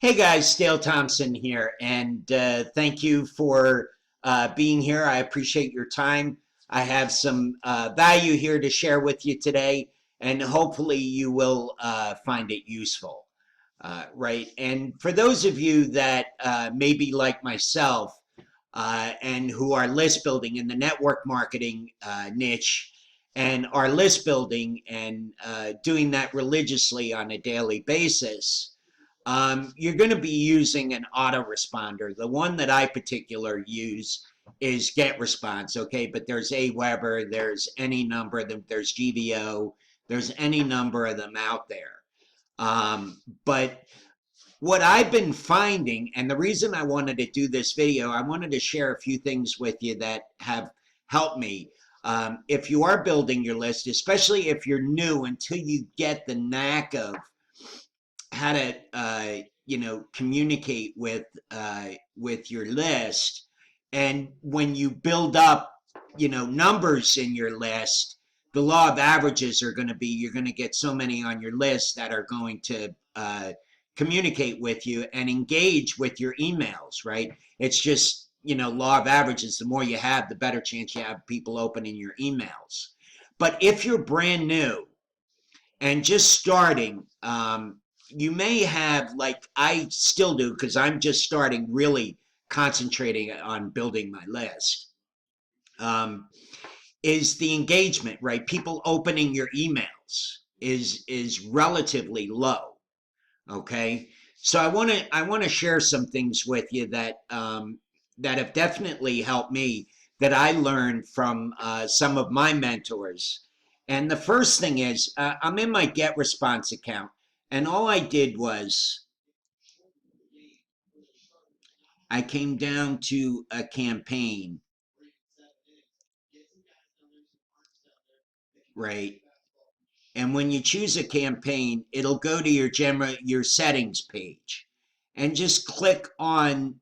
Hey guys, Dale Thompson here, and thank you for being here. I appreciate your time. I have some value here to share with you today, and hopefully you will find it useful. Right? And for those of you that may be like myself and who are list building in the network marketing niche and are list building and doing that religiously on a daily basis, you're going to be using an autoresponder. The one that I particular use is GetResponse, okay? But there's Aweber, there's any number of them, there's GVO, there's any number of them out there. But what I've been finding, and the reason I wanted to do this video, I wanted to share a few things with you that have helped me. If you are building your list, especially if you're new, until you get the knack of how to communicate with your list, and when you build up numbers in your list, the law of averages are going to be you're going to get so many on your list that are going to communicate with you and engage with your emails, right? It's just law of averages. The more you have, the better chance you have people opening your emails. But if you're brand new and just starting, you may have, like I still do, because I'm just starting really concentrating on building my list, is the engagement, right? People opening your emails is relatively low, okay? So I want to share some things with you that that have definitely helped me, that I learned from some of my mentors. And the first thing is, I'm in my GetResponse account, and all I did was I came down to a campaign, right? And when you choose a campaign, it'll go to your settings page, and just click on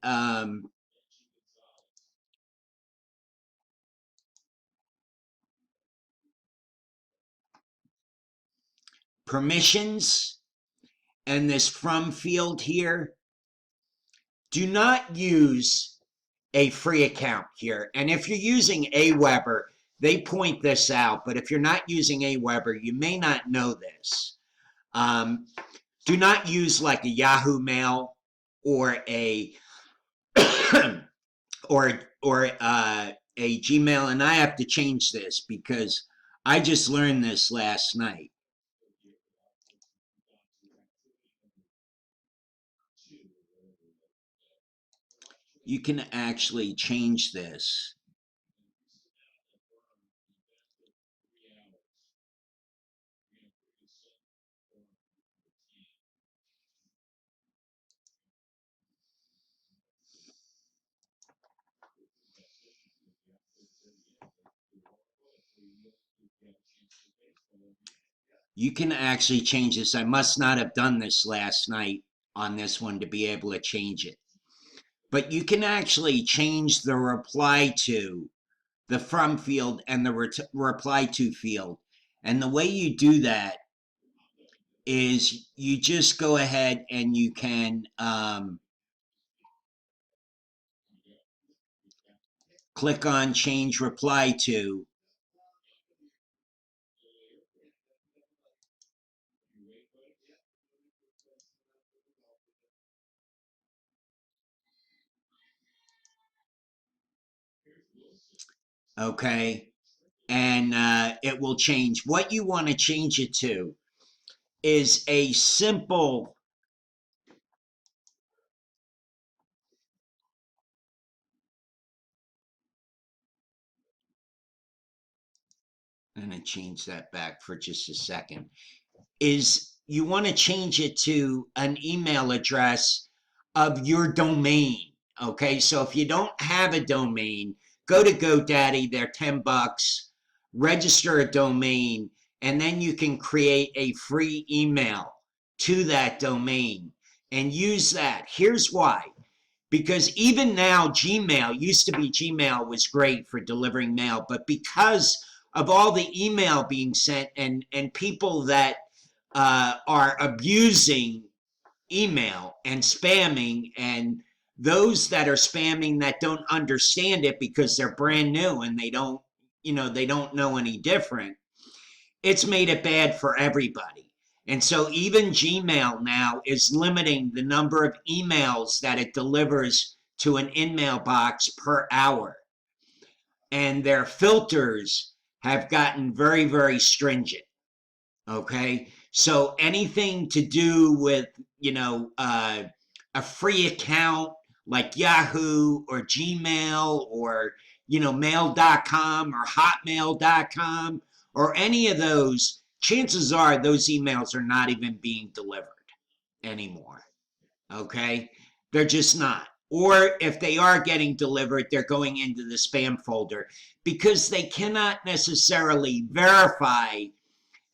permissions, and this from field here. Do not use a free account here. And if you're using Aweber, they point this out. But if you're not using Aweber, you may not know this. Do not use like a Yahoo Mail or a a Gmail. And I have to change this because I just learned this last night. You can actually change this. You can actually change this. I must not have done this last night on this one to be able to change it. But you can actually change the reply to, the from field, and the reply to field. And the way you do that is you just go ahead and you can click on change reply to. Okay, and it will change. What you want to change it to is a simple I'm going to change that back for just a second. Is you want to change it to an email address of your domain. Okay, so if you don't have a domain, go to GoDaddy, they're $10, register a domain, and then you can create a free email to that domain and use that. Here's why. Because even now, Gmail was great for delivering mail, but because of all the email being sent and people that are abusing email and spamming, and those that are spamming that don't understand it because they're brand new and they don't, they don't know any different. It's made it bad for everybody. And so even Gmail now is limiting the number of emails that it delivers to an in-mail box per hour. And their filters have gotten very, very stringent. Okay. So anything to do with, a free account like Yahoo or Gmail or, mail.com or hotmail.com or any of those, chances are those emails are not even being delivered anymore. Okay. They're just not. Or if they are getting delivered, they're going into the spam folder because they cannot necessarily verify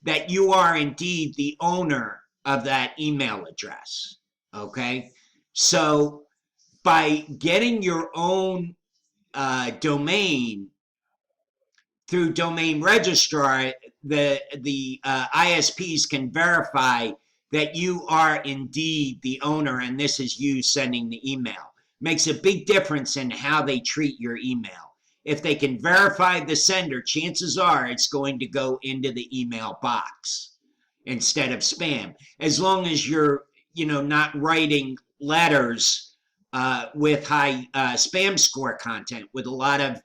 that you are indeed the owner of that email address. Okay. So by getting your own domain through domain registrar, the ISPs can verify that you are indeed the owner and this is you sending the email. Makes a big difference in how they treat your email. If they can verify the sender, chances are it's going to go into the email box instead of spam. As long as you're, not writing letters with high spam score content with a lot of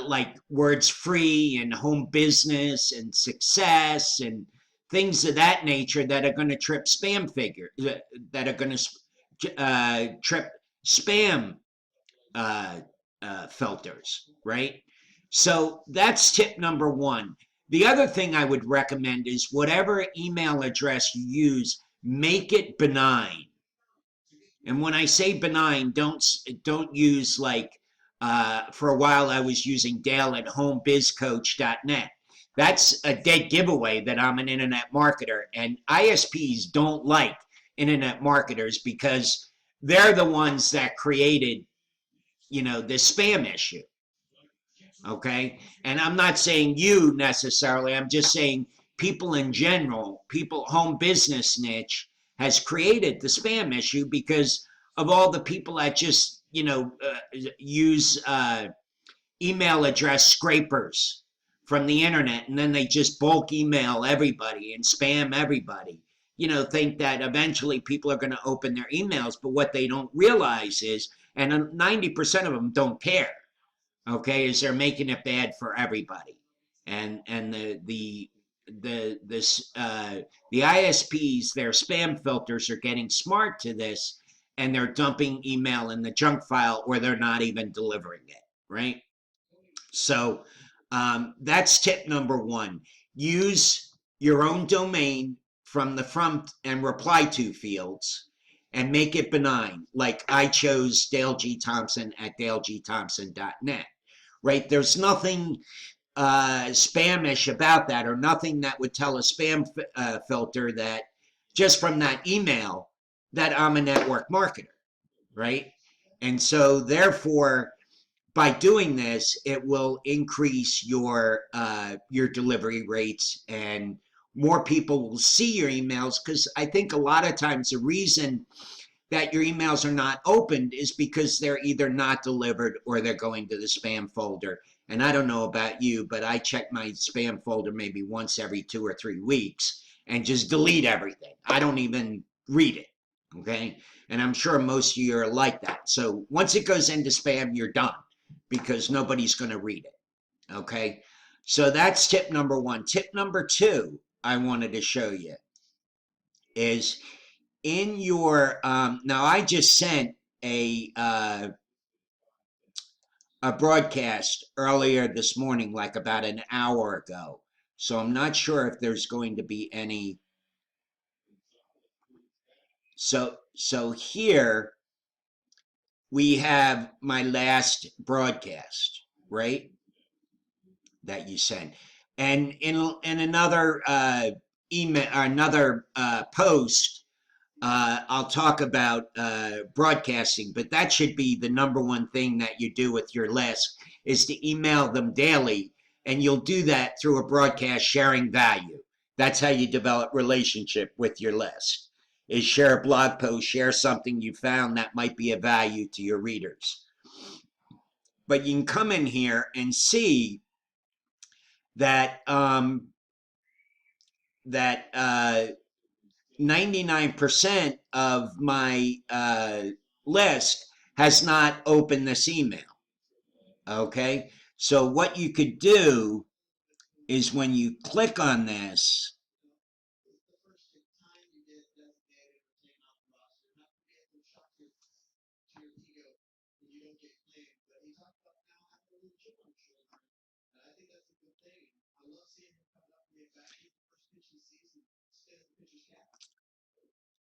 like words free and home business and success and things of that nature that are going to trip spam figures, that are going to trip spam filters, right? So that's tip number one. The other thing I would recommend is whatever email address you use, make it benign. And when I say benign, don't use like, for a while I was using Dale at homebizcoach.net. That's a dead giveaway that I'm an internet marketer, and ISPs don't like internet marketers because they're the ones that created, this spam issue. Okay. And I'm not saying you necessarily, I'm just saying people in general, home business niche has created the spam issue because of all the people that just, use email address scrapers from the internet, and then they just bulk email everybody and spam everybody. Think that eventually people are going to open their emails, but what they don't realize is, and 90% of them don't care, okay, is they're making it bad for everybody. And the ISPs, their spam filters are getting smart to this, and they're dumping email in the junk file, or they're not even delivering it, right? So that's tip number one. Use your own domain from the from and reply to fields and make it benign. Like I chose Dale G. Thompson at dalegthompson.net, right? There's nothing spamish about that, or nothing that would tell a spam filter that just from that email that I'm a network marketer, right? And so therefore, by doing this, it will increase your delivery rates, and more people will see your emails, because I think a lot of times the reason that your emails are not opened is because they're either not delivered or they're going to the spam folder. And I don't know about you, but I check my spam folder maybe once every 2 or 3 weeks and just delete everything. I don't even read it, okay? And I'm sure most of you are like that. So once it goes into spam, you're done, because nobody's going to read it, okay? So that's tip number one. Tip number two I wanted to show you is in your, now I just sent a broadcast earlier this morning, like about an hour ago. So I'm not sure if there's going to be any. So here we have my last broadcast, right? That you sent. And in another email, another post, I'll talk about broadcasting, but that should be the number one thing that you do with your list, is to email them daily, and you'll do that through a broadcast sharing value. That's how you develop relationship with your list. is share a blog post, share something you found that might be of value to your readers. But you can come in here and see that 99% of my list has not opened this email. Okay, so what you could do is when you click on this,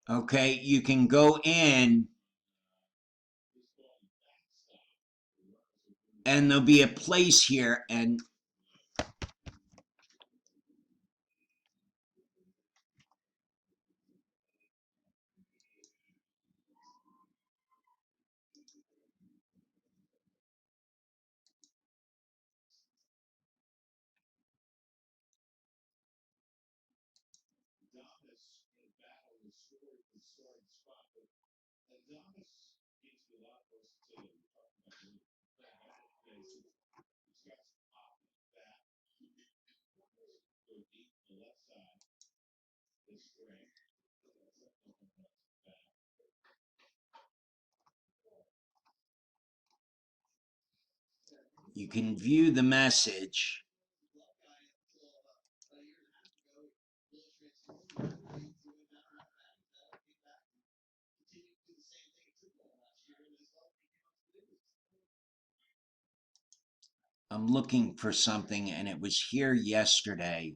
okay, you can go in and there'll be a place here, and you can view the message. I'm looking for something and it was here yesterday.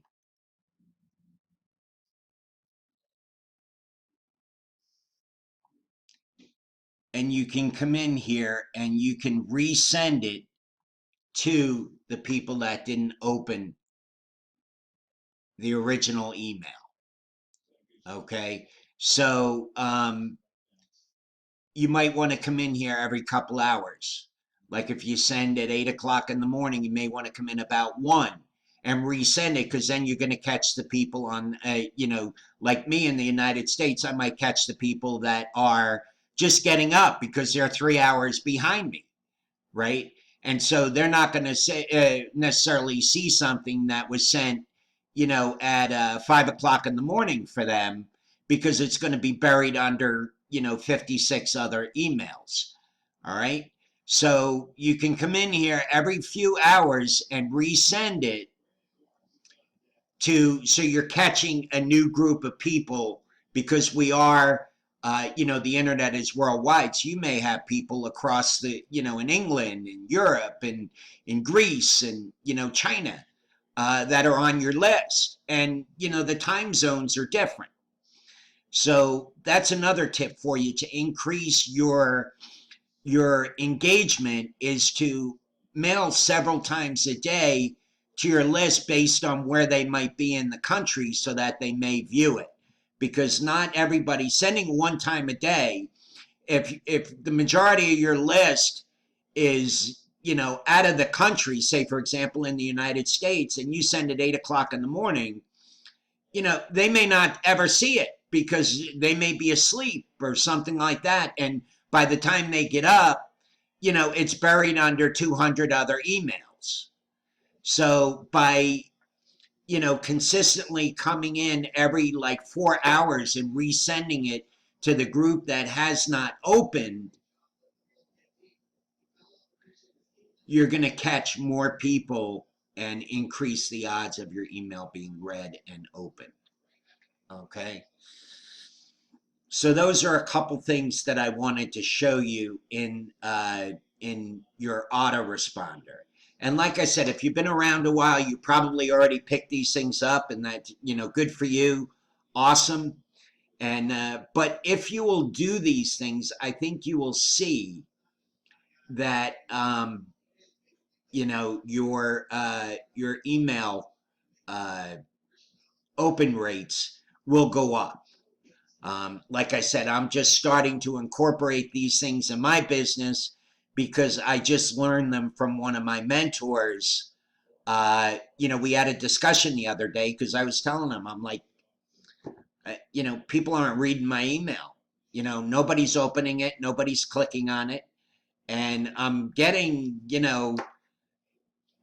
And you can come in here and you can resend it to the people that didn't open the original email. Okay, so you might want to come in here every couple hours. Like if you send at 8 o'clock in the morning, you may want to come in about 1 and resend it, because then you're going to catch the people on, like me in the United States, I might catch the people that are just getting up because they're 3 hours behind me, right? And so they're not going to say necessarily see something that was sent, at 5 o'clock in the morning for them, because it's going to be buried under 56 other emails. All right. So you can come in here every few hours and resend it so you're catching a new group of people, because we are, the internet is worldwide. So you may have people across the, in England, in Europe, and in Greece, and, China, that are on your list. And, the time zones are different. So that's another tip for you to increase your engagement, is to mail several times a day to your list based on where they might be in the country, so that they may view it. Because not everybody, sending one time a day, if the majority of your list is out of the country, say for example in the United States, and you send at 8 o'clock in the morning, they may not ever see it because they may be asleep or something like that. And by the time they get up, it's buried under 200 other emails. So by, consistently coming in every like 4 hours and resending it to the group that has not opened, you're going to catch more people and increase the odds of your email being read and opened. Okay. So those are a couple things that I wanted to show you in your autoresponder. And like I said, if you've been around a while, you probably already picked these things up, and that, good for you. Awesome. And but if you will do these things, I think you will see that your email open rates will go up. Like I said, I'm just starting to incorporate these things in my business because I just learned them from one of my mentors. We had a discussion the other day because I was telling him, I'm like, You know, people aren't reading my email. You know, nobody's opening it, nobody's clicking on it. And I'm getting, you know,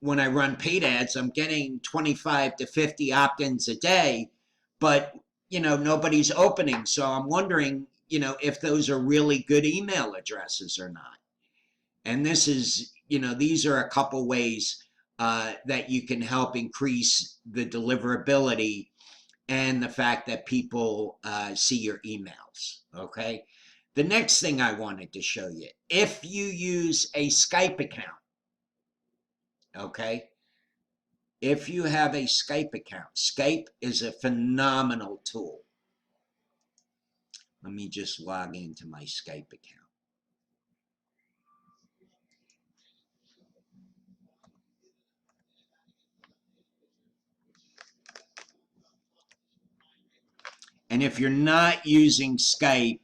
when I run paid ads, I'm getting 25 to 50 opt-ins a day, but, you know, nobody's opening. So I'm wondering, you know, if those are really good email addresses or not. And this is, you know, these are a couple ways that you can help increase the deliverability and the fact that people see your emails, okay? The next thing I wanted to show you, if you use a Skype account, okay? If you have a Skype account, Skype is a phenomenal tool. Let me just log into my Skype account. And if you're not using Skype,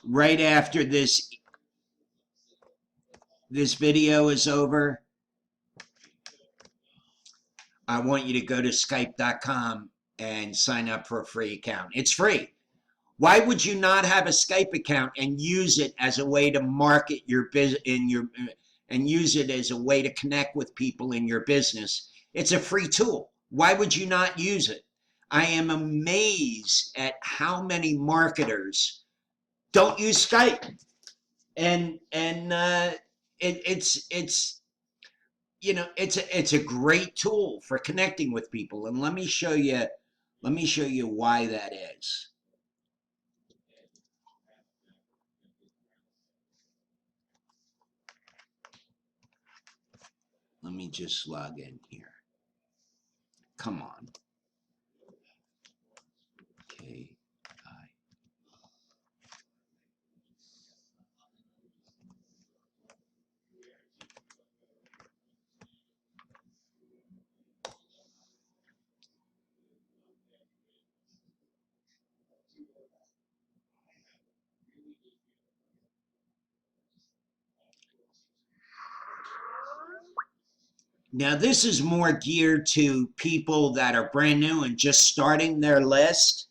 right after this video is over, I want you to go to Skype.com and sign up for a free account. It's free. Why would you not have a Skype account and use it as a way to market your business and use it as a way to connect with people in your business? It's a free tool. Why would you not use it? I am amazed at how many marketers don't use Skype, and it's you know, it's a great tool for connecting with people. And let me show you why that is. Let me just log in here. Come on. Okay. Now, this is more geared to people that are brand new and just starting their list,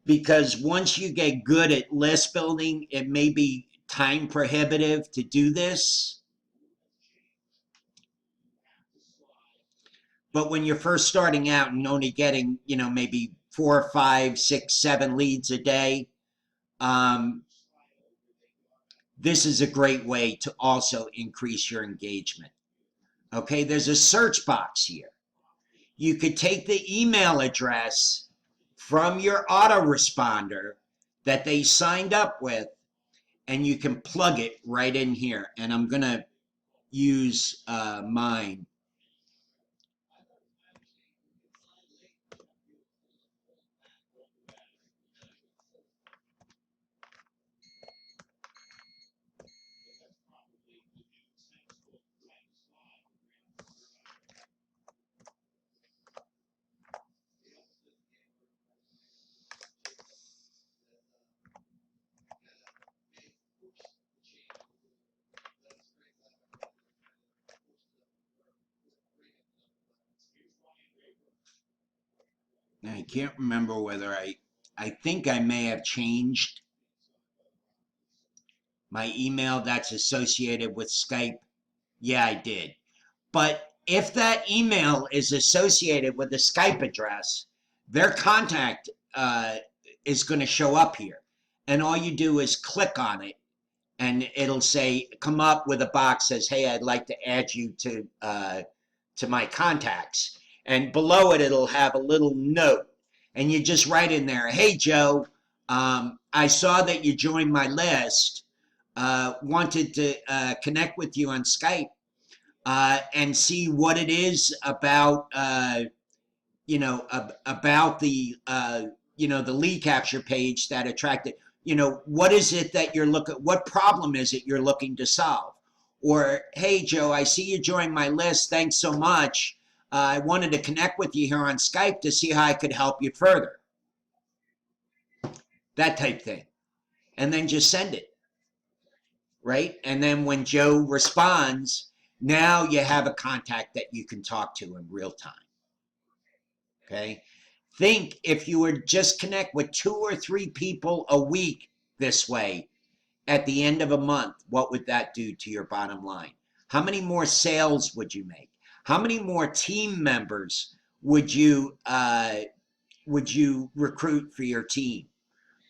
because once you get good at list building, it may be time prohibitive to do this. But when you're first starting out and only getting, you know, maybe 4, 5, 6, 7 leads a day, this is a great way to also increase your engagement. Okay, there's a search box here. You could take the email address from your autoresponder that they signed up with, and you can plug it right in here. And I'm going to use mine. I can't remember whether I think I may have changed my email that's associated with Skype. Yeah, I did. But if that email is associated with the Skype address, their contact is going to show up here. And all you do is click on it, and it'll say, come up with a box that says, hey, I'd like to add you to my contacts. And below it, it'll have a little note. And you just write in there, hey, Joe, I saw that you joined my list, wanted to connect with you on Skype and see what it is about, you know, about the, you know, the lead capture page that attracted, you know, what is it that you're looking, what problem is it you're looking to solve? Or, hey, Joe, I see you joined my list. Thanks so much. I wanted to connect with you here on Skype to see how I could help you further. That type thing. And then just send it, right? And then when Joe responds, Now you have a contact that you can talk to in real time. Okay. Think if you would just connect with 2 or 3 people a week this way, at the end of a month, what would that do to your bottom line? How many more sales would you make? How many more team members would you recruit for your team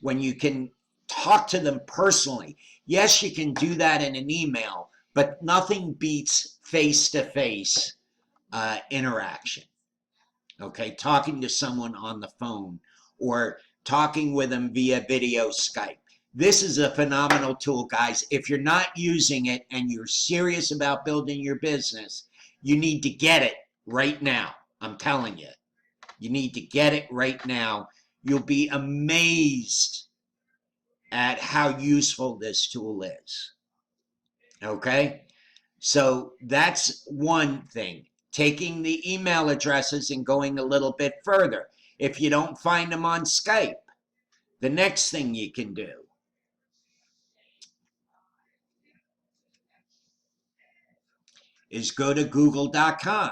when you can talk to them personally? Yes, you can do that in an email, but nothing beats face-to-face interaction. Okay, talking to someone on the phone or talking with them via video Skype. This is a phenomenal tool, guys. If you're not using it and you're serious about building your business, you need to get it right now. I'm telling you, you need to get it right now. You'll be amazed at how useful this tool is. Okay, so that's one thing. Taking the email addresses and going a little bit further. If you don't find them on Skype, the next thing you can do is go to google.com.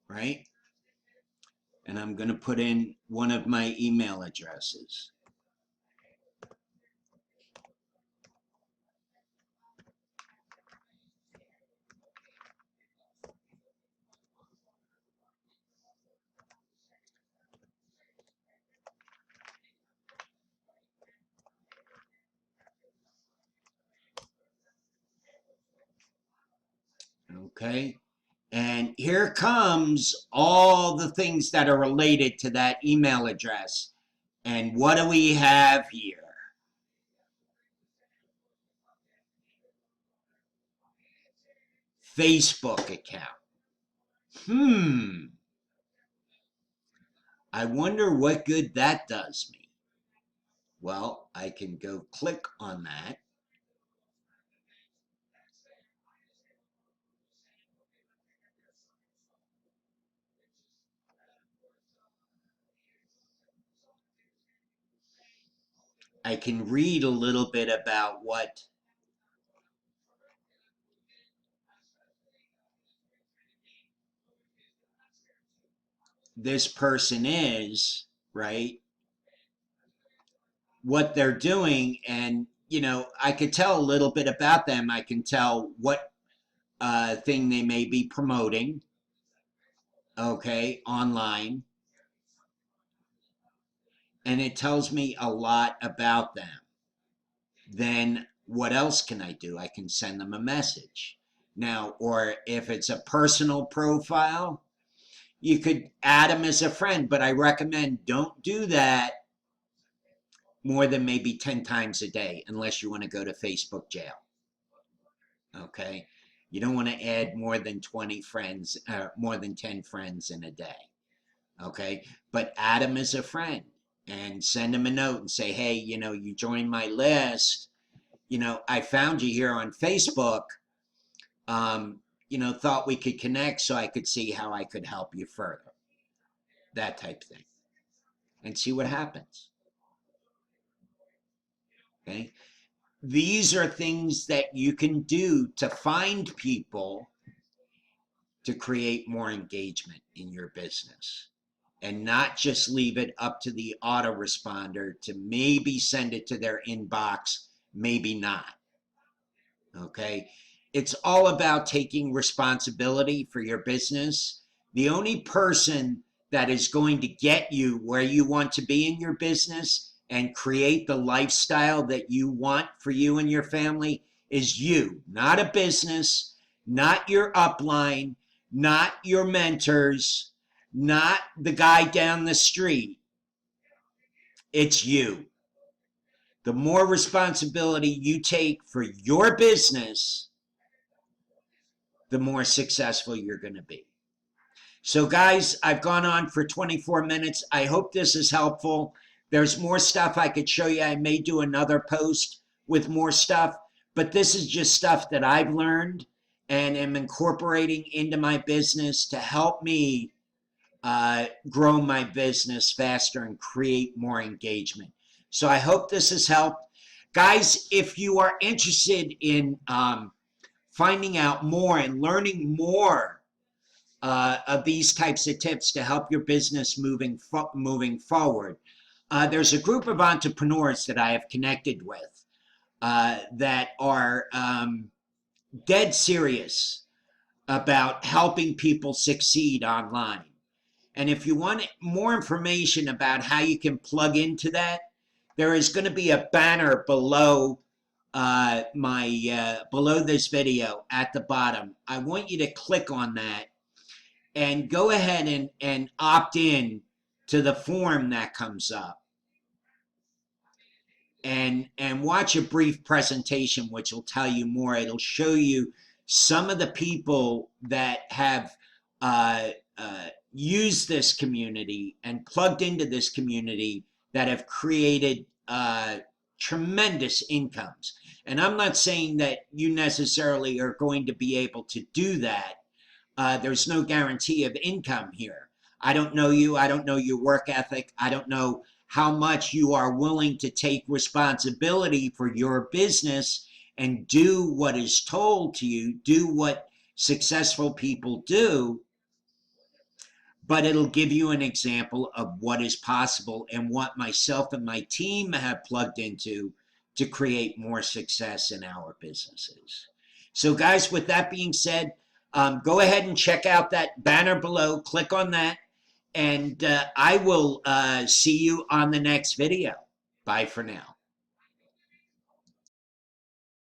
Right? And I'm going to put in one of my email addresses. Okay. And here comes all the things that are related to that email address. And what do we have here? Facebook account. I wonder what good that does me. Well, I can go click on that. I can read a little bit about what this person is, right? What they're doing, and I could tell a little bit about them. I can tell what thing they may be promoting, okay, online, and it tells me a lot about them. Then what else can I do? I can send them a message. Now, or if it's a personal profile, you could add them as a friend, but I recommend don't do that more than maybe 10 times a day unless you want to go to Facebook jail. Okay? You don't want to add more than 20 friends, more than 10 friends in a day. Okay? But add them as a friend and send them a note and say, hey, you joined my list. I found you here on Facebook. Thought we could connect so I could see how I could help you further. That type of thing. And see what happens. Okay? These are things that you can do to find people to create more engagement in your business. And not just leave it up to the autoresponder to maybe send it to their inbox, maybe not. Okay? It's all about taking responsibility for your business. The only person that is going to get you where you want to be in your business and create the lifestyle that you want for you and your family is you, not a business, not your upline, not your mentors, not the guy down the street. It's you. The more responsibility you take for your business, the more successful you're going to be. So guys, I've gone on for 24 minutes. I hope this is helpful. There's more stuff I could show you. I may do another post with more stuff, but this is just stuff that I've learned and am incorporating into my business to help me grow my business faster and create more engagement. So I hope this has helped. Guys, if you are interested in finding out more and learning more of these types of tips to help your business moving forward, there's a group of entrepreneurs that I have connected with that are dead serious about helping people succeed online. And if you want more information about how you can plug into that, there is going to be a banner below below this video at the bottom. I want you to click on that and go ahead and opt in to the form that comes up. And watch a brief presentation which will tell you more. It'll show you some of the people that have used this community and plugged into this community that have created tremendous incomes. And I'm not saying that you necessarily are going to be able to do that. There's no guarantee of income here. I don't know you. I don't know your work ethic. I don't know how much you are willing to take responsibility for your business and do what is told to you, do what successful people do. But it'll give you an example of what is possible and what myself and my team have plugged into to create more success in our businesses. So guys, with that being said, go ahead and check out that banner below. Click on that, and I will see you on the next video. Bye for now.